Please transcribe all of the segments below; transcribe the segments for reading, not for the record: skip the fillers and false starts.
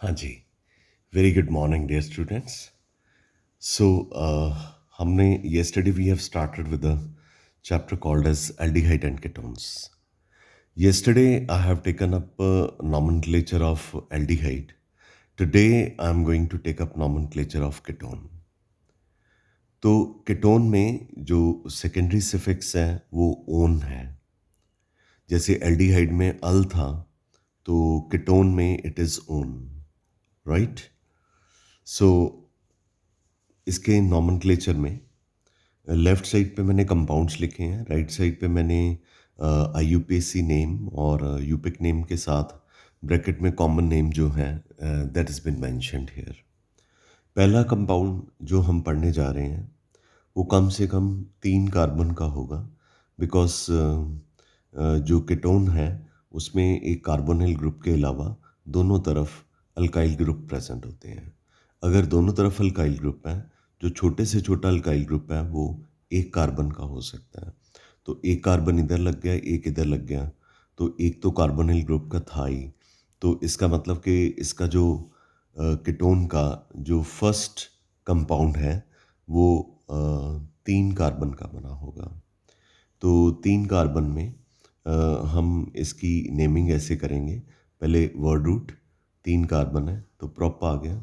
हाँ जी, very good morning dear students. So हमने yesterday we have started with a chapter called as aldehyde and ketones. Yesterday I have taken up nomenclature of aldehyde. Today I am going to take up nomenclature of ketone. तो ketone में जो secondary suffix है वो own है. जैसे aldehyde में अल था तो केटोन में इट इज़ ओन, राइट. सो इसके नॉमेनक्लेचर में लेफ्ट साइड पे मैंने कंपाउंड्स लिखे हैं, राइट साइड पे मैंने आईयूपीएसी नेम और यूपिक नेम के साथ ब्रैकेट में कॉमन नेम जो है that is been mentioned here. पहला कंपाउंड जो हम पढ़ने जा रहे हैं वो कम से कम 3 कार्बन का होगा, बिकॉज जो केटोन है उसमें एक कार्बोनिल ग्रुप के अलावा दोनों तरफ अल्काइल ग्रुप प्रेजेंट होते हैं. अगर दोनों तरफ अल्काइल ग्रुप है, जो छोटे से छोटा अल्काइल ग्रुप है वो एक कार्बन का हो सकता है. तो एक कार्बन इधर लग गया, एक इधर लग गया, तो एक तो कार्बोनिल ग्रुप का था ही. तो इसका मतलब कि इसका जो कीटोन का जो फर्स्ट कंपाउंड है वो 3 कार्बन का बना होगा. तो 3 कार्बन में हम इसकी नेमिंग ऐसे करेंगे. पहले वर्ड रूट, 3 कार्बन है तो प्रॉप आ गया.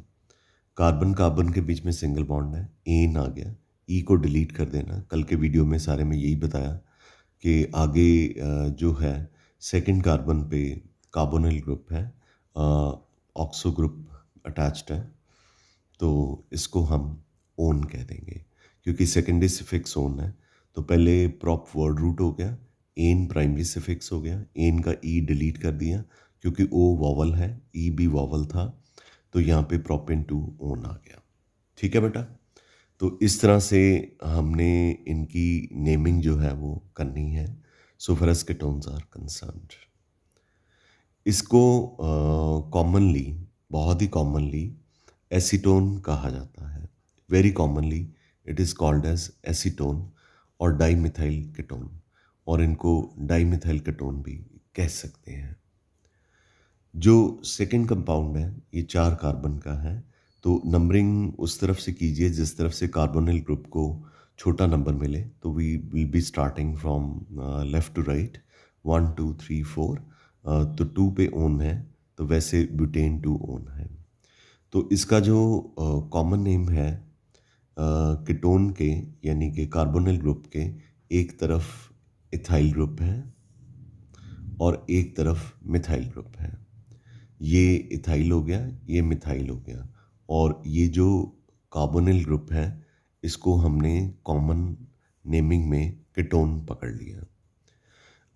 कार्बन कार्बन के बीच में सिंगल बॉन्ड है, एन आ गया. ई को डिलीट कर देना. कल के वीडियो में सारे में यही बताया कि आगे जो है सेकंड कार्बन पे कार्बोनिल ग्रुप है, ऑक्सो ग्रुप अटैच्ड है, तो इसको हम ओन कह देंगे क्योंकि सेकेंडरी सिफिक्स ओन है. तो पहले प्रॉप वर्ड रूट हो गया, एन प्राइमरी सिफिक्स हो गया, एन का ई डिलीट कर दिया क्योंकि ओ वॉवल है, ई भी वॉवल था, तो यहाँ पे prop in to on a गया. ठीक है बेटा. तो इस तरह से हमने इनकी नेमिंग जो है वो करनी है. So for as ketones are concerned, इसको कॉमनली, बहुत ही कॉमनली एसीटोन कहा जाता है. Very commonly it is called as acetone और डाईमिथाइल कीटोन, और इनको डाईमिथाइल कीटोन भी कह सकते हैं. जो सेकंड कंपाउंड है ये 4 कार्बन का है. तो नंबरिंग उस तरफ से कीजिए जिस तरफ से कार्बोनिल ग्रुप को छोटा नंबर मिले. तो we will be starting from left to right, 1 2 3 4. तो 2 पे ओन है, तो वैसे ब्यूटेन 2 ओन है. तो इसका जो कॉमन नेम है कीटोन के, यानी कि कार्बोनिल ग्रुप के, एक तरफ इथाइल ग्रुप है और एक तरफ मिथाइल ग्रुप है. ये इथाइल हो गया, ये मिथाइल हो गया, और ये जो कार्बोनिल ग्रुप है इसको हमने कॉमन नेमिंग में कीटोन पकड़ लिया.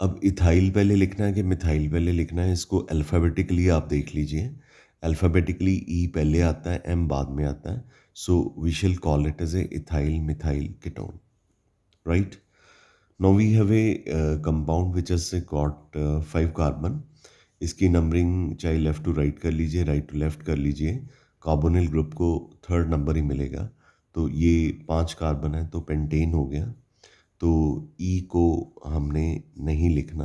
अब इथाइल पहले लिखना है कि मिथाइल पहले लिखना है, इसको अल्फ़ाबेटिकली आप देख लीजिए. अल्फ़ाबेटिकली ई पहले आता है, एम बाद में आता है. So we shall call it as a ethyl methyl ketone, right. Now we have a compound which has got 5 carbon. इसकी नंबरिंग चाहे लेफ़्ट टू राइट कर लीजिए, राइट टू लेफ़्ट कर लीजिए, कार्बोनिल ग्रुप को थर्ड नंबर ही मिलेगा. तो ये 5 कार्बन है तो पेंटेन हो गया. तो ई को हमने नहीं लिखना.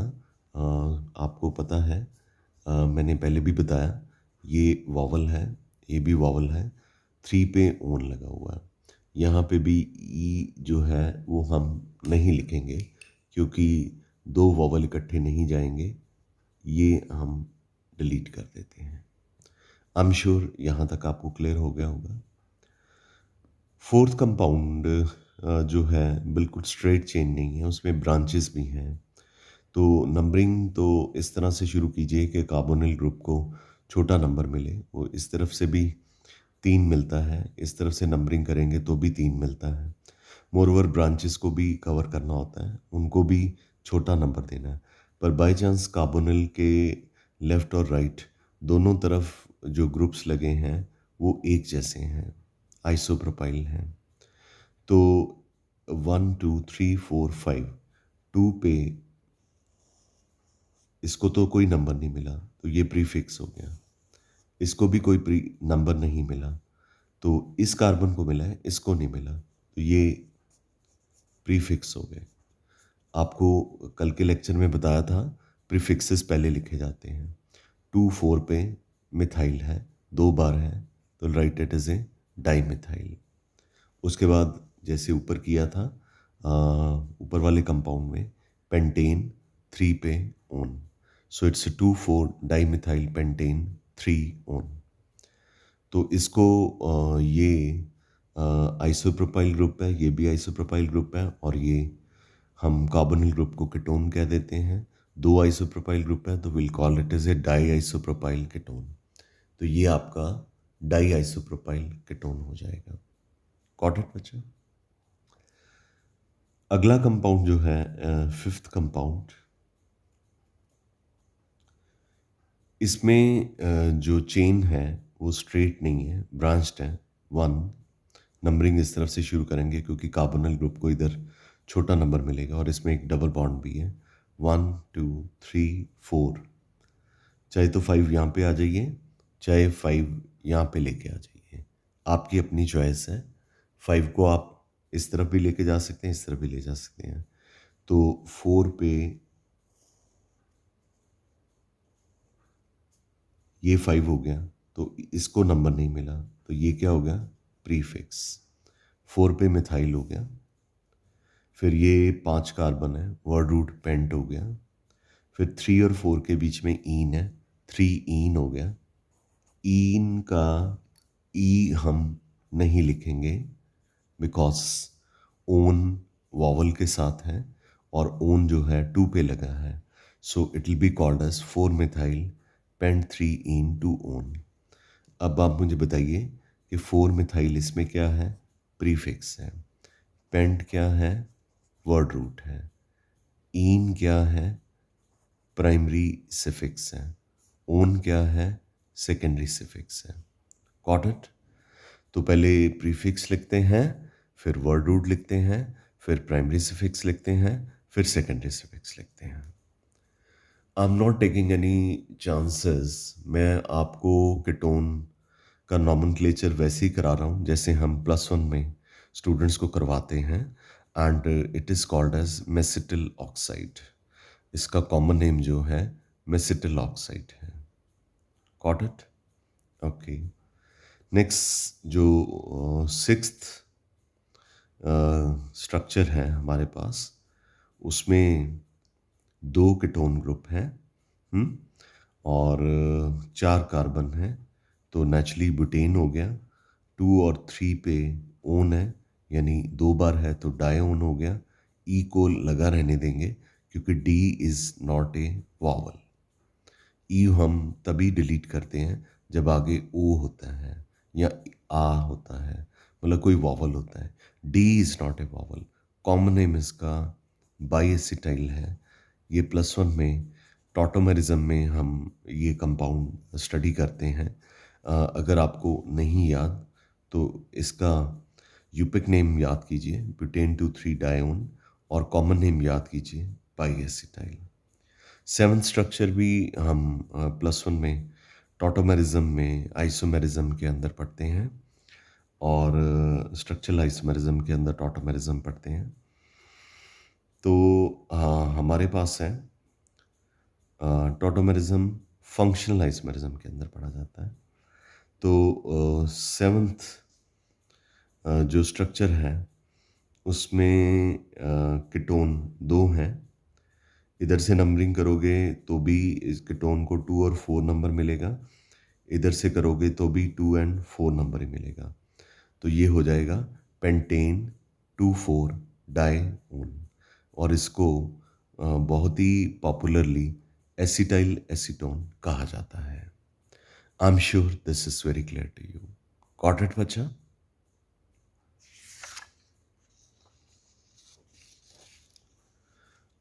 आपको पता है, मैंने पहले भी बताया, ये वॉवल है, ये भी वॉवल है. 3 पे ओन लगा हुआ है. यहाँ पे भी ई जो है वो हम नहीं लिखेंगे क्योंकि 2 वॉवल इकट्ठे नहीं जाएंगे. ये हम डिलीट कर देते हैं. आई एम श्योर यहाँ तक आपको क्लियर हो गया होगा. फोर्थ कंपाउंड जो है बिल्कुल स्ट्रेट चेन नहीं है, उसमें ब्रांचेस भी हैं. तो नंबरिंग तो इस तरह से शुरू कीजिए कि कार्बोनिल ग्रुप को छोटा नंबर मिले. वो इस तरफ से भी 3 मिलता है, इस तरफ से नंबरिंग करेंगे तो भी 3 मिलता है. मोरओवर ब्रांचेस को भी कवर करना होता है, उनको भी छोटा नंबर देना है. पर बाय चांस कार्बोनिल के लेफ़्ट और राइट दोनों तरफ जो ग्रुप्स लगे हैं वो एक जैसे हैं, आइसोप्रोपाइल हैं. तो 1 2 3 4 5, 2 पे इसको तो कोई नंबर नहीं मिला तो ये प्रीफिक्स हो गया. इसको भी कोई प्री नंबर नहीं मिला तो इस कार्बन को मिला है, इसको नहीं मिला, तो ये प्रीफिक्स हो गए. आपको कल के लेक्चर में बताया था प्रीफिक्सेस पहले लिखे जाते हैं. 2 4 पे मिथाइल है 2 बार है तो right it as a dimethyl. उसके बाद जैसे ऊपर किया था ऊपर वाले कंपाउंड में पेंटेन 3 पे own, so it's 2,4 dimethyl pentane 3 own. तो इसको ये आइसोप्रोपाइल ग्रुप है, ये भी आइसोप्रोपाइल ग्रुप है, और ये हम कार्बोनिल ग्रुप को कीटोन कह देते हैं। 2 आइसोप्रोपाइल ग्रुप है तो will call it is a di isopropyl ketone. तो ये आपका डाई आइसोप्रोपाइल कीटोन हो जाएगा। गॉट इट बच्चा? अगला कंपाउंड जो है 5th कंपाउंड, इसमें जो चेन है वो स्ट्रेट नहीं है, ब्रांच्ड है। 1 नंबरिंग इस तरफ से शुरू करेंगे क्योंकि कार्बोनिल ग्रुप को इधर छोटा नंबर मिलेगा, और इसमें एक डबल बॉन्ड भी है। 1 2 3 4, चाहे तो 5 यहाँ पे आ जाइए, चाहे 5 यहाँ पे लेके आ जाइए, आपकी अपनी चॉइस है। 5 को आप इस तरफ भी लेके जा सकते हैं, इस तरफ भी ले जा सकते हैं। तो 4 पे ये 5 हो गया तो इसको नंबर नहीं मिला, तो ये क्या हो गया? प्रीफिक्स। 4 पे मिथाइल हो गया। फिर ये 5 कार्बन है, वर्ड रूट पेंट हो गया। फिर 3 और 4 के बीच में ईन है, 3 ईन हो गया। ईन का ई हम नहीं लिखेंगे बिकॉज ओन वॉवल के साथ है और ओन जो है 2 पे लगा है, so it will be called as 4 methyl pent 3 in 2 one. अब आप मुझे बताइए कि 4 मिथाइल इसमें क्या है? प्रीफिक्स है। पेंट क्या है? वर्ड रूट है। ईन क्या है? प्राइमरी सिफिक्स है। ओन क्या है? सेकेंडरी सिफिक्स है। Got it? तो पहले प्रीफिक्स लिखते हैं, फिर वर्ड रूट लिखते हैं, फिर प्राइमरी सिफिक्स लिखते हैं, फिर सेकेंडरी सिफिक्स लिखते हैं। I am not taking any chances. मैं आपको कीटोन का नॉमेनक्लेचर वैसे ही करा रहा हूँ जैसे हम +1 में स्टूडेंट्स को करवाते हैं, and it is called as mesityl oxide. इसका कॉमन नेम जो है मेसिटिल ऑक्साइड है। Got it? ओके। नेक्स्ट जो 6th स्ट्रक्चर है हमारे पास, उसमें 2 कीटोन ग्रुप हैं और 4 कार्बन है, तो नेचुरली ब्यूटेन हो गया। 2 और 3 पे ओन है, यानी 2 बार है तो डायोन हो गया। ई को लगा रहने देंगे क्योंकि D is not a vowel. E हम तभी डिलीट करते हैं जब आगे ओ होता है या आ होता है, मतलब कोई वॉवल होता है। D is not a vowel. Common name इसका बाईएसिटाइल है। ये +1 में टॉटोमेरिज्म में हम ये कंपाउंड स्टडी करते हैं। अगर आपको नहीं याद तो इसका यूपिक नेम याद कीजिए, ब्यूटेन 2,3 डायोन, और कॉमन नेम याद कीजिए, बाईएसिटाइल। 7th स्ट्रक्चर भी हम +1 में टॉटोमेरिज्म में आइसोमेरिज्म के अंदर पढ़ते हैं, और स्ट्रक्चरल आइसोमेरिज्म के अंदर टॉटोमेरिज्म पढ़ते हैं। तो हमारे पास है टॉटोमेरिज्म फंक्शनल आइसोमेरिज्म के अंदर पढ़ा जाता है। तो 7th जो स्ट्रक्चर है उसमें कीटोन 2 हैं। इधर से नंबरिंग करोगे तो भी इस कीटोन को 2 और 4 नंबर मिलेगा, इधर से करोगे तो भी 2 एंड 4 नंबर ही मिलेगा। तो ये हो जाएगा पेंटेन 2,4 डायोन, और इसको बहुत ही पॉपुलरली एसिटाइल एसीटोन कहा जाता है। I am sure this is very clear to you. Got it बच्चा?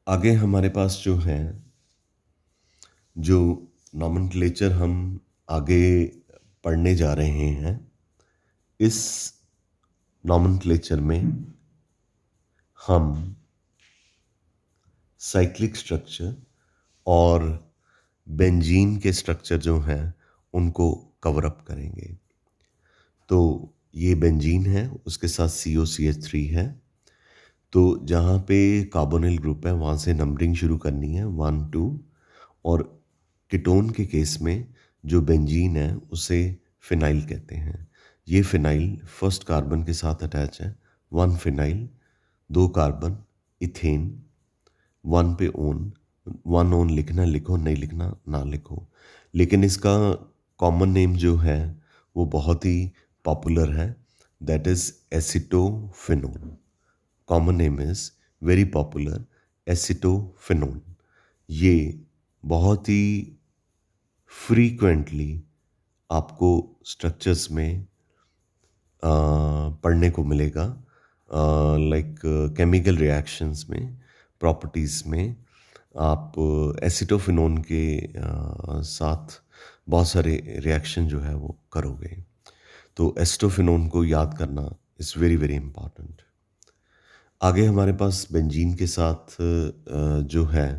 आगे हमारे पास जो है, जो नॉमेनक्लेचर हम आगे पढ़ने जा रहे हैं, इस नॉमेनक्लेचर में हम साइक्लिक स्ट्रक्चर और बेंजीन के स्ट्रक्चर जो हैं उनको कवर अप करेंगे। तो ये बेंजीन है, उसके साथ COCH3 है। तो जहाँ पे कार्बोनिल ग्रुप है वहाँ से नंबरिंग शुरू करनी है 1 2, और कीटोन के केस में जो बेंजीन है उसे फिनाइल कहते हैं। ये फिनाइल फर्स्ट कार्बन के साथ अटैच है, 1 फिनाइल, 2 कार्बन, इथेन, 1 पे ओन, 1 ओन लिखना लिखो, नहीं लिखना ना लिखो। लेकिन इसका कॉमन नेम जो है वो बहुत ही पॉपुलर है, that is acetophenone. Common name is very popular, acetophenone. ये बहुत ही फ्रीक्वेंटली आपको स्ट्रक्चर्स में पढ़ने को मिलेगा, लाइक केमिकल रिएक्शंस में, प्रॉपर्टीज़ में आप एसिटोफिनोन के साथ बहुत सारे रिएक्शन जो है वो करोगे। तो एसिटोफिनोन को याद करना इज़ वेरी वेरी इम्पॉर्टेंट। आगे हमारे पास बेंजीन के साथ जो है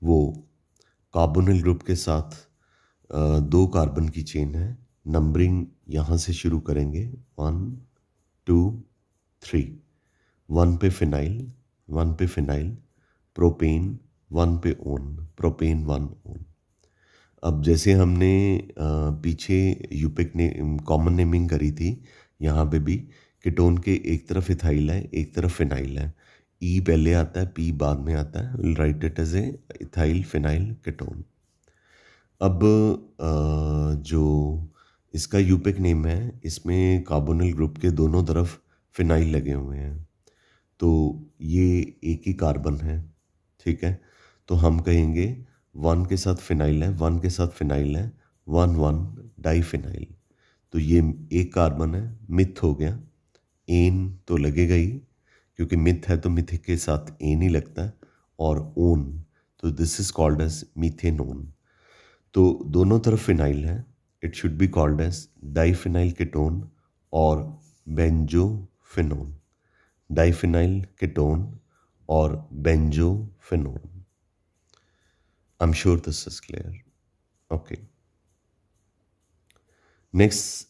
वो कार्बोनिल ग्रुप के साथ 2 कार्बन की चेन है। नंबरिंग यहाँ से शुरू करेंगे, 1 2 3। 1 पे फिनाइल, 1 पे फिनाइल, प्रोपेन, 1 पे ओन, प्रोपेन 1 ओन। अब जैसे हमने पीछे यूपिक ने कॉमन नेमिंग करी थी, यहाँ पे भी कीटोन के एक तरफ इथाइल है, एक तरफ फिनाइल है। ई पहले आता है, पी बाद में आता है। Will write it as a ethyl phenyl ketone. अब जो इसका यूपिक नेम है, इसमें कार्बोनिल ग्रुप के दोनों तरफ फिनाइल लगे हुए हैं, तो ये एक ही कार्बन है, ठीक है। तो हम कहेंगे 1 के साथ फिनाइल है, 1 के साथ फिनाइल है, 1 1 डाइफिनाइल। तो ये एक कार्बन है, मिथ हो गया। एन तो लगेगा ही, क्योंकि मिथ है तो मिथ के साथ एन ही लगता है, और ओन, तो this is called as methanone. तो दोनों तरफ फिनाइल है, it should be called as diphenyl ketone और बेंजोफिनोन। डाइफिनाइल कीटोन और benzophenone. I am sure this is clear. Okay, next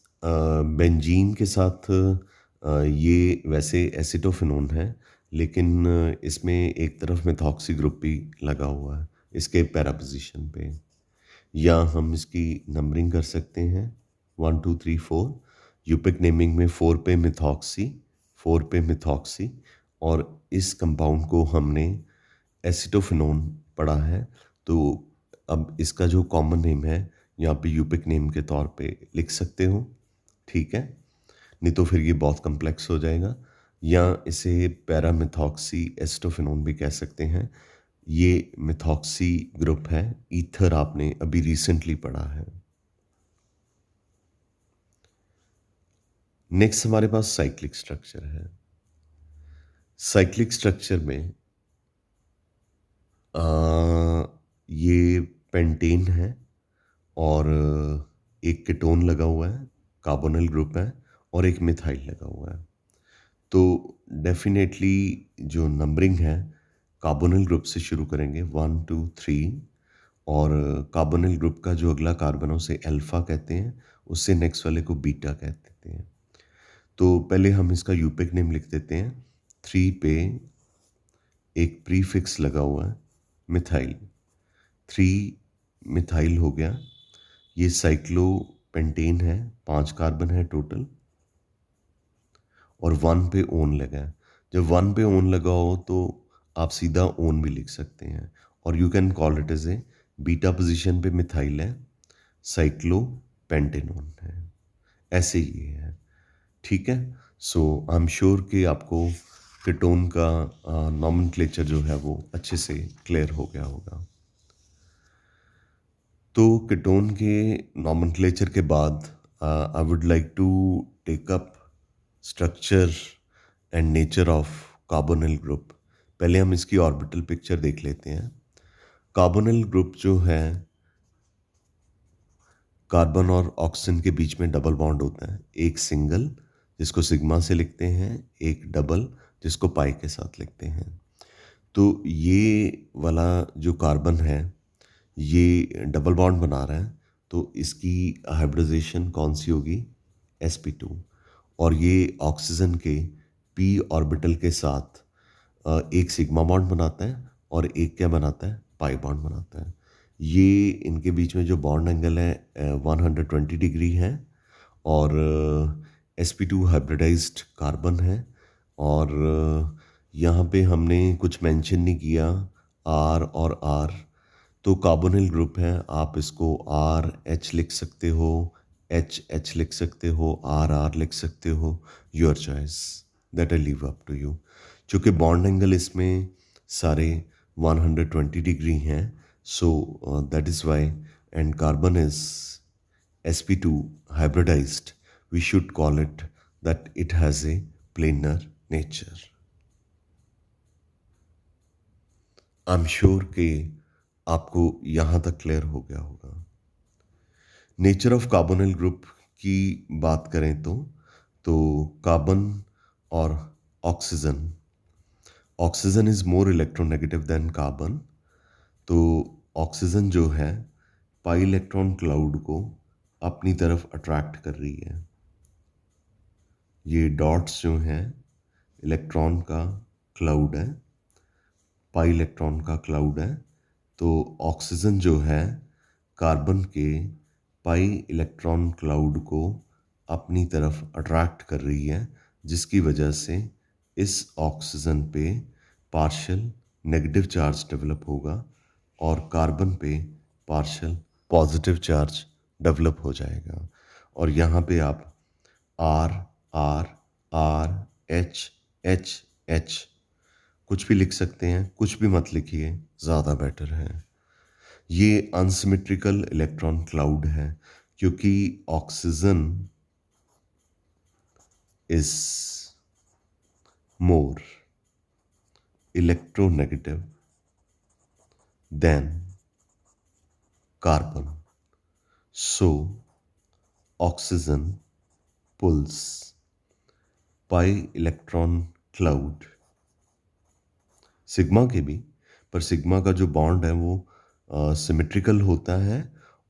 benzene के साथ ये वैसे एसिटोफिनोन है, लेकिन इसमें एक तरफ मेथॉक्सी ग्रुप भी लगा हुआ है इसके पैरा पोजीशन पे। या हम इसकी नंबरिंग कर सकते हैं, 1 2 3 4। यूपिक नेमिंग में 4 पे मिथॉक्सी, 4 पे मिथॉक्सी, और इस कंपाउंड को हमने एसिटोफिनोन पढ़ा है। तो अब इसका जो कॉमन नेम है यहाँ पे यूपिक नेम के तौर पे लिख सकते हो, ठीक है, नहीं तो फिर ये बहुत कम्प्लेक्स हो जाएगा। या इसे पैरामिथॉक्सी एसिटोफिनोन भी कह सकते हैं। ये मिथॉक्सी ग्रुप है, ईथर आपने अभी रिसेंटली पढ़ा है। नेक्स्ट हमारे पास साइक्लिक स्ट्रक्चर है। साइक्लिक स्ट्रक्चर में ये पेंटेन है और एक कीटोन लगा हुआ है, कार्बोनिल ग्रुप है, और एक मिथाइल लगा हुआ है। तो डेफिनेटली जो नंबरिंग है कार्बोनिल ग्रुप से शुरू करेंगे, 1 2 3, और कार्बोनिल ग्रुप का जो अगला कार्बन है उसे अल्फा कहते हैं, उससे नेक्स्ट वाले को बीटा कहते हैं। तो पहले हम इसका यूपिक नेम लिख देते हैं। 3 पे एक प्रीफिक्स लगा हुआ है, मिथाइल, 3 मिथाइल हो गया। ये साइक्लोपेंटेन है, 5 कार्बन है टोटल, और 1 पे ओन लगा है। जब 1 पे ओन लगा हो तो आप सीधा ओन भी लिख सकते हैं, और you can call it as a beta position पे मिथाइल है, साइक्लोपेंटेनोन है, ऐसे ही है, ठीक है। सो आई एम श्योर कि आपको कीटोन का नॉमेनक्लेचर जो है वो अच्छे से क्लियर हो गया होगा। तो कीटोन के नॉमेनक्लेचर के बाद I would like to take up structure and nature of carbonyl group. पहले हम इसकी ऑर्बिटल पिक्चर देख लेते हैं। कार्बोनिल ग्रुप जो है, कार्बन और ऑक्सीजन के बीच में डबल बॉन्ड होता है, एक सिंगल जिसको सिग्मा से लिखते हैं, एक डबल जिसको पाई के साथ लिखते हैं। तो ये वाला जो कार्बन है ये डबल बॉन्ड बना रहा है, तो इसकी हाइब्रिडाइजेशन कौन सी होगी, sp2। और ये ऑक्सीजन के p ऑर्बिटल के साथ एक सिग्मा बॉन्ड बनाता है और एक क्या बनाता है, पाई बॉन्ड बनाता है। ये इनके बीच में जो बॉन्ड एंगल है 120 डिग्री है, और sp2 हाइब्रिडाइज्ड कार्बन है, और यहाँ पे हमने कुछ मेंशन नहीं किया आर और आर, तो कार्बोनिल ग्रुप है, आप इसको आर एच लिख सकते हो, एच एच लिख सकते हो, आर आर लिख सकते हो, your choice, that I leave up to you. चूँकि बॉन्ड एंगल इसमें सारे 120 डिग्री हैं, so that is why, and carbon is sp2 hybridized, we should call it that it has a planar nature. I am sure कि आपको यहाँ तक clear हो गया होगा। नेचर ऑफ कार्बोनिल ग्रुप की बात करें तो कार्बन और oxygen, oxygen is more electronegative than carbon, तो ऑक्सीजन जो है पाई इलेक्ट्रॉन क्लाउड को अपनी तरफ अट्रैक्ट कर रही है। ये डॉट्स जो हैं इलेक्ट्रॉन का क्लाउड है, पाई इलेक्ट्रॉन का क्लाउड है, तो ऑक्सीजन जो है कार्बन के पाई इलेक्ट्रॉन क्लाउड को अपनी तरफ अट्रैक्ट कर रही है, जिसकी वजह से इस ऑक्सीजन पे पार्शियल नेगेटिव चार्ज डेवलप होगा और कार्बन पे पार्शियल पॉजिटिव चार्ज डेवलप हो जाएगा। और यहाँ पे आप R R R H H H कुछ भी लिख सकते हैं, कुछ भी मत लिखिए, ज़्यादा बेटर है। ये अनसिमेट्रिकल इलेक्ट्रॉन क्लाउड है क्योंकि oxygen is more electronegative than carbon, so oxygen pulls pi electron cloud, sigma के भी, पर सिग्मा का जो बॉन्ड है वो सिमेट्रिकल होता है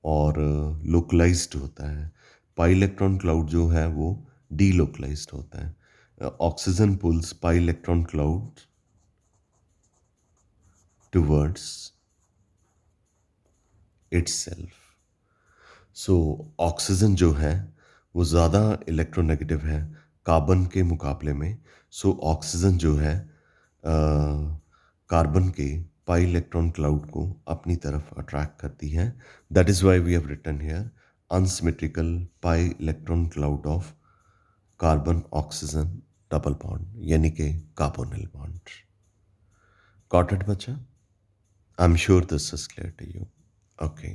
और लोकलाइज्ड होता है। पाई इलेक्ट्रॉन क्लाउड जो है वो डीलोकलाइज्ड होता है। Oxygen pulls pi electron cloud towards itself. So oxygen जो है वो ज़्यादा इलेक्ट्रोनेगेटिव है कार्बन के मुकाबले में, सो ऑक्सीजन जो है कार्बन के पाई इलेक्ट्रॉन क्लाउड को अपनी तरफ अट्रैक्ट करती है। That is why we have written here unsymmetrical pi electron cloud of carbon oxygen double bond, यानी कि कार्बोनिल बॉन्ड। गॉट इट बच्चा? I am sure this is clear to you. Okay,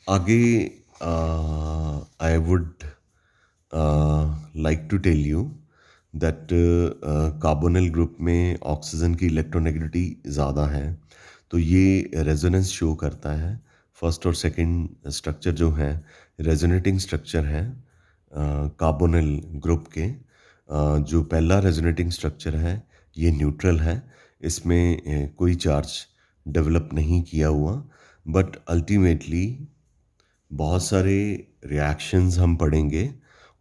आगे I would like to tell you that carbonyl group में oxygen की electronegativity ज़्यादा है, तो ये रेजोनेंस शो करता है। फर्स्ट और सेकंड स्ट्रक्चर जो है रेजोनेटिंग स्ट्रक्चर है कार्बोनिल ग्रुप के। जो पहला रेजोनेटिंग स्ट्रक्चर है ये न्यूट्रल है, इसमें कोई चार्ज डेवलप नहीं किया हुआ, बट अल्टीमेटली बहुत सारे रिएक्शंस हम पढ़ेंगे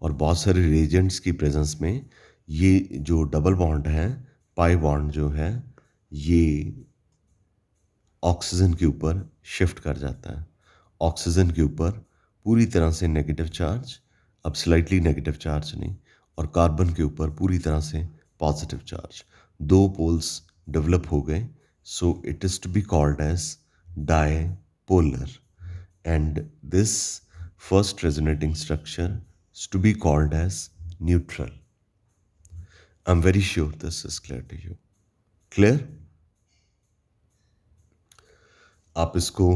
और बहुत सारे रिएजेंट्स की प्रेजेंस में ये जो डबल बॉन्ड है पाई बॉन्ड जो है ये ऑक्सीजन के ऊपर शिफ्ट कर जाता है। ऑक्सीजन के ऊपर पूरी तरह से नेगेटिव चार्ज, अब स्लाइटली नेगेटिव चार्ज नहीं, और कार्बन के ऊपर पूरी तरह से पॉजिटिव चार्ज, दो पोल्स डेवलप हो गए, so it is to be called as dipolar, and this first resonating structure is to be called as neutral. I'm very sure this is clear to you. Clear? आप इसको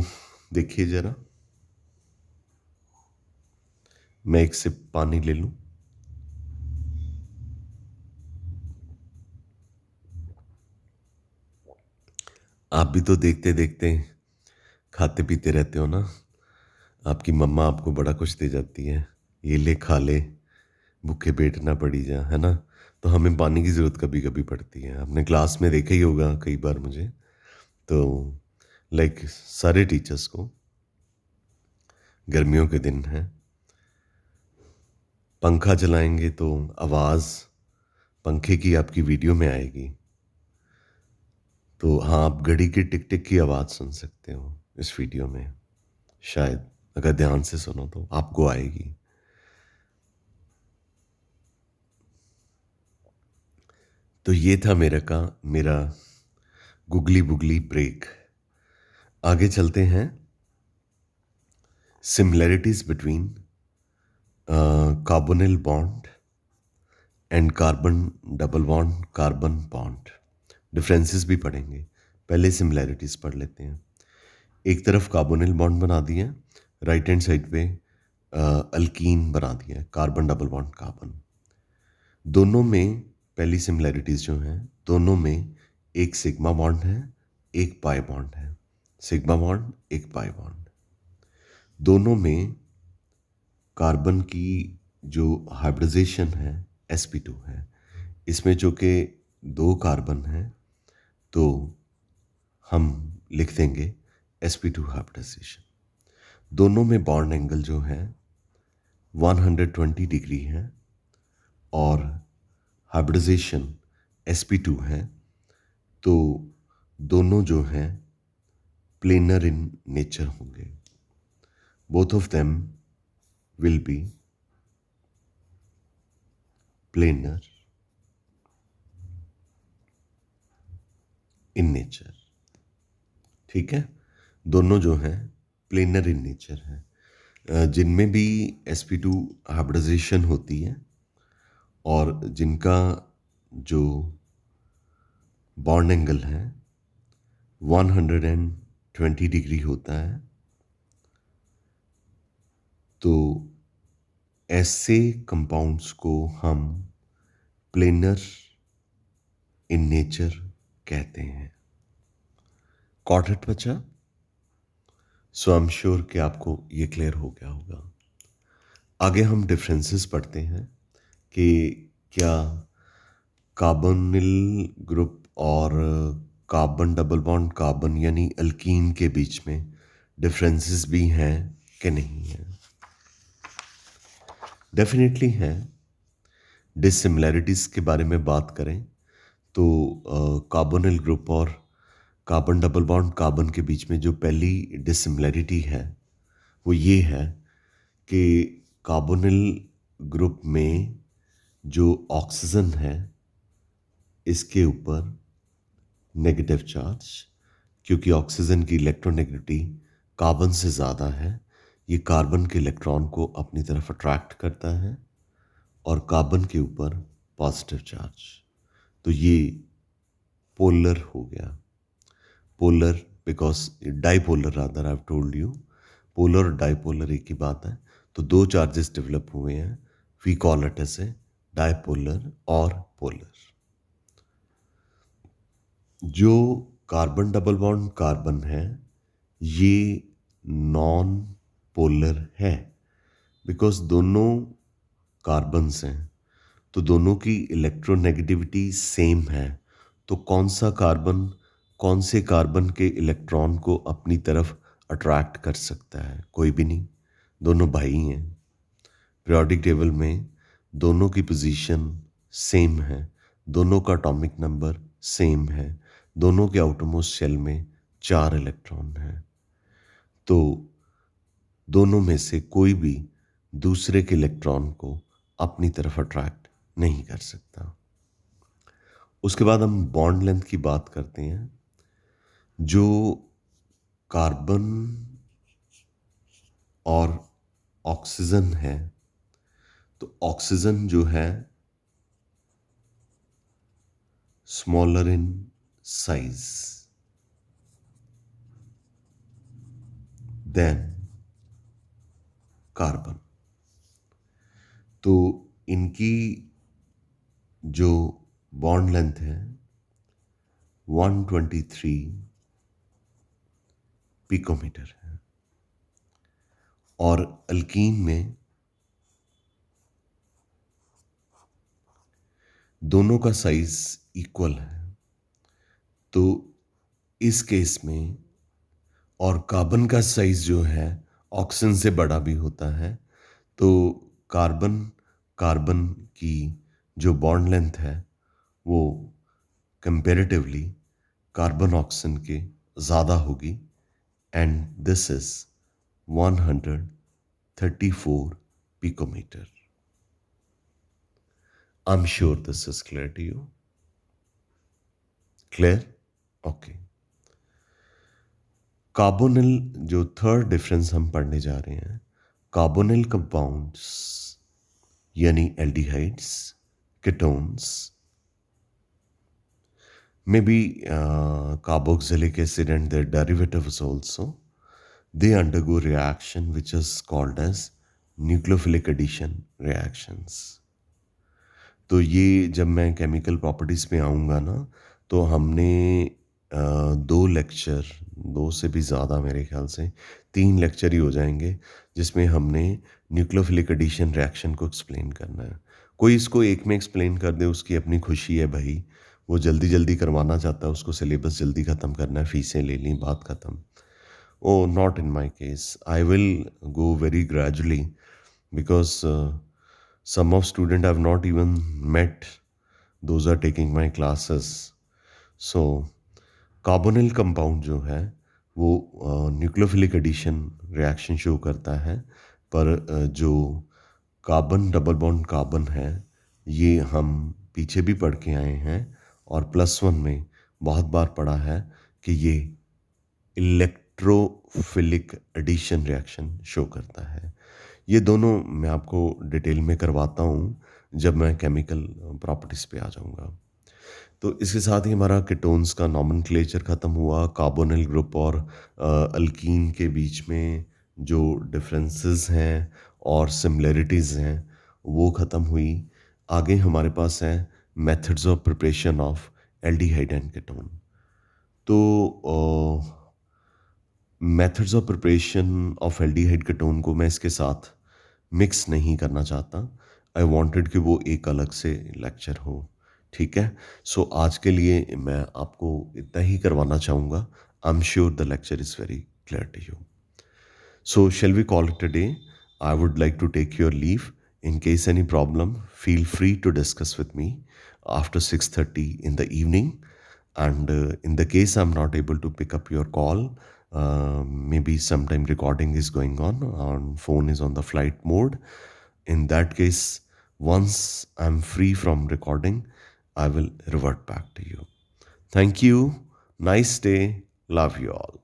देखिए जरा, मैं एक SIP पानी ले लूं। आप भी तो देखते देखते खाते पीते रहते हो ना, आपकी मम्मा आपको बड़ा कुछ दे जाती है, ये ले खा ले, भूखे पेट ना पड़ी जा, है ना। तो हमें पानी की ज़रूरत कभी कभी पड़ती है। आपने क्लास में देखा ही होगा कई बार मुझे, तो लाइक सारे टीचर्स को गर्मियों के दिन हैं, पंखा चलाएंगे तो आवाज़ पंखे की आपकी वीडियो में आएगी, तो हाँ, आप घड़ी की टिक टिक की आवाज़ सुन सकते हो इस वीडियो में, शायद अगर ध्यान से सुनो तो आपको आएगी। तो ये था मेरा गुगली बुगली ब्रेक। आगे चलते हैं। Similarities between carbonyl bond and carbon double bond carbon bond. Differences भी पढ़ेंगे, पहले सिमिलैरिटीज पढ़ लेते हैं। एक तरफ कार्बोनिल बॉन्ड बना दिया, राइट हैंड साइड पे अल्कीन बना दिया, कार्बन डबल बॉन्ड कार्बन। दोनों में पहली सिमिलैरिटीज जो हैं, दोनों में एक सिग्मा बॉन्ड है, एक पाई बॉन्ड है। सिग्मा बॉन्ड, एक पाई बॉन्ड। दोनों में कार्बन की जो हाइब्रिडाइजेशन है sp2 है। इसमें जो कि 2 कार्बन है तो हम लिख देंगे sp2 हाइब्रिडाइजेशन। दोनों में बॉन्ड एंगल जो है 120 डिग्री है और हाइब्रिडाइजेशन sp2 है, तो दोनों जो हैं प्लेनर इन नेचर होंगे। Both of them will be planar in nature. ठीक है, दोनों जो हैं प्लेनर इन नेचर है। जिनमें भी sp2 हाइब्रिडाइजेशन होती है और जिनका जो बॉन्ड एंगल है 120 डिग्री होता है, तो ऐसे कंपाउंड्स को हम प्लेनर इन नेचर कहते हैं। कॉट इट बच्चा? सो आई एम श्योर कि आपको ये क्लियर हो गया होगा। आगे हम डिफरेंसेस पढ़ते हैं कि क्या कार्बोनिल ग्रुप और कार्बन डबल बॉन्ड कार्बन यानी अल्कीन के बीच में डिफरेंसेस भी हैं कि नहीं हैं। डेफिनेटली हैं। डिसिमिलैरिटीज़ के बारे में बात करें तो कार्बोनिल ग्रुप और कार्बन डबल बॉन्ड कार्बन के बीच में जो पहली डिसिमिलैरिटी है वो ये है कि कार्बोनिल ग्रुप में जो ऑक्सीजन है इसके ऊपर नेगेटिव चार्ज, क्योंकि ऑक्सीजन की इलेक्ट्रोनेगेटिविटी कार्बन से ज़्यादा है। ये कार्बन के इलेक्ट्रॉन को अपनी तरफ अट्रैक्ट करता है और कार्बन के ऊपर पॉजिटिव चार्ज, तो ये पोलर हो गया। Polar because dipolar rather, I have told you, polar और डाइपोलर एक ही बात है। तो 2 चार्जेस डेवलप हुए हैं, we call it as a dipolar और पोलर। जो कार्बन डबल बॉन्ड कार्बन है ये नॉन पोलर है, बिकॉज दोनों कार्बन्स हैं तो दोनों की इलेक्ट्रोनेगेटिविटी सेम है। तो कौन से कार्बन के इलेक्ट्रॉन को अपनी तरफ अट्रैक्ट कर सकता है? कोई भी नहीं, दोनों भाई हैं। पीरियोडिक टेबल में दोनों की पोजीशन सेम है, दोनों का एटॉमिक नंबर सेम है, दोनों के आउटरमोस्ट शेल में 4 इलेक्ट्रॉन हैं। तो दोनों में से कोई भी दूसरे के इलेक्ट्रॉन को अपनी तरफ अट्रैक्ट नहीं कर सकता। उसके बाद हम बॉन्ड लेंथ की बात करते हैं। जो कार्बन और ऑक्सीजन है, तो ऑक्सीजन जो है smaller in size than carbon, तो इनकी जो बॉन्ड लेंथ है 123 पिकोमीटर है और अल्कीन में दोनों का साइज इक्वल है। तो इस केस में, और कार्बन का साइज जो है ऑक्सीजन से बड़ा भी होता है, तो कार्बन की जो बॉन्ड लेंथ है वो कंपैरेटिवली कार्बन ऑक्सीजन के ज़्यादा होगी and this is 134 picometer. I'm sure this is clear to you. Clear? Okay. Carbonyl जो थर्ड डिफरेंस हम पढ़ने जा रहे हैं, कार्बोनिल कंपाउंड्स यानी aldehydes, ketones, maybe carboxylic acid and their derivatives also, they undergo reaction which is called as nucleophilic addition reactions. तो ये जब मैं केमिकल प्रॉपर्टीज़ पे आऊँगा ना, तो हमने 2 लेक्चर, 2 से भी ज़्यादा मेरे ख़्याल से 3 लेक्चर ही हो जाएँगे, जिसमें हमने न्यूक्लियोफिलिक एडिशन रिएक्शन को एक्सप्लेन करना है। कोई इसको एक में एक्सप्लेन कर दे, उसकी अपनी खुशी है भई, वो जल्दी-जल्दी करवाना चाहता है, उसको सिलेबस जल्दी ख़त्म करना है, फ़ीसें ले लीं, बात ख़त्म। Oh! Not in my case, I will go very gradually because some of student I've not even met, those are taking my classes. So carbonyl compound जो है वो न्यूक्लियोफिलिक एडिशन रिएक्शन शो करता है, पर जो कार्बन डबल बॉन्ड कार्बन है ये हम पीछे भी पढ़ के आए हैं और +1 में बहुत बार पढ़ा है कि ये इलेक्ट्रोफिलिक एडिशन रिएक्शन शो करता है। ये दोनों मैं आपको डिटेल में करवाता हूँ जब मैं केमिकल प्रॉपर्टीज़ पे आ जाऊँगा। तो इसके साथ ही हमारा कीटोन्स का नॉमेनक्लेचर ख़त्म हुआ। कार्बोनिल ग्रुप और अल्कीन के बीच में जो डिफरेंसेस हैं और सिमिलैरिटीज़ हैं वो ख़त्म हुई। आगे हमारे पास है methods of preparation of aldehyde and ketone. तो methods of preparation of aldehyde ketone को मैं इसके साथ मिक्स नहीं करना चाहता। आई वांटेड कि वो एक अलग से लेक्चर हो, ठीक है? सो आज के लिए मैं आपको इतना ही करवाना चाहूँगा। I am sure the lecture is very clear to you. So, shall we call it a day? I would like to take your leave. In case any problem, feel free to discuss with me after 6:30 in the evening. And in the case I'm not able to pick up your call, maybe sometime recording is going on phone is on the flight mode. In that case, once I'm free from recording, I will revert back to you. Thank you. Nice day. Love you all.